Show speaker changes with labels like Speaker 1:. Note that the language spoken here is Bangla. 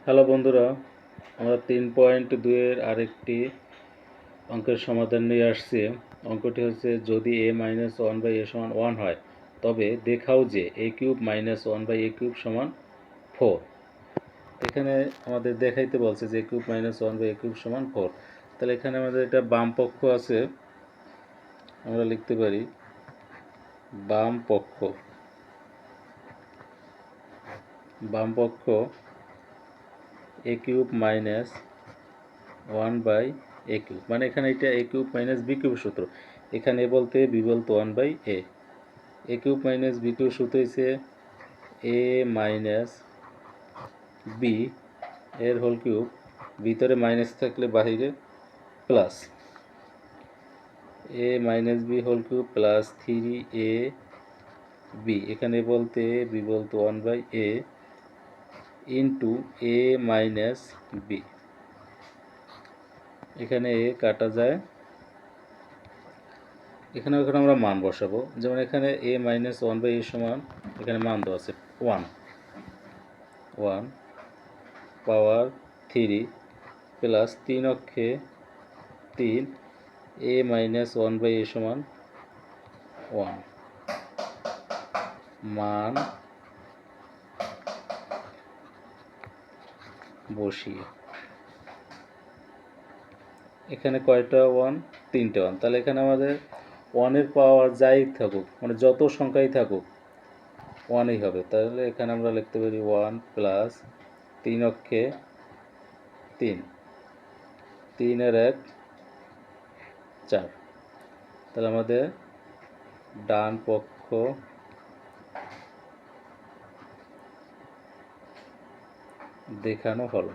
Speaker 1: হ্যালো বন্ধুরা, আমরা 3.2-এর আরেকটি অঙ্কের সমাধান নিয়ে আসছি। অঙ্কটি হচ্ছে, যদি a-1/a=1 হয় তবে দেখাও যে a³ - 1/a³ = 4। এখানে আমাদের দেখাইতে বলছে যে a³ - 1/a³ = 4। তাহলে এখানে আমাদের এটা বাম পক্ষ আছে, আমরা লিখতে পারি বাম পক্ষ a³ - 1/a³, মানে এখানে এটা a³ - b³ সূত্র। এখানে a বলতে b বলতে 1/a। a³ - b³ সূত্র হচ্ছে a - b এর হোল কিউব, ভিতরে মাইনাস থাকলে বাহিরে plus, a - b whole cube plus 3ab, এখানে বলতে b বলতে 1/a ইন্টু a - b। এখানে এ কাটা যায়, এখানে আমরা মান বসাবো। যেমন এখানে a-1/a সমান, এখানে মান দেওয়া আছে 1 পাওয়ার 3 প্লাস 3 অক্ষে 3, a-1/a সমান 1, মান বসিয়ে এখানে কয়টা 1? 3টে 1। তাহলে এখানে আমাদের 1-এর পাওয়ার যাই থাকুক, মানে যত সংখ্যাই থাকুক 1ই হবে। তাহলে এখানে আমরা লিখতে পারি 1 প্লাস 3 অক্ষে 3, 3 আর 1 4। তাহলে আমাদের ডান পক্ষ দেখানো হলো।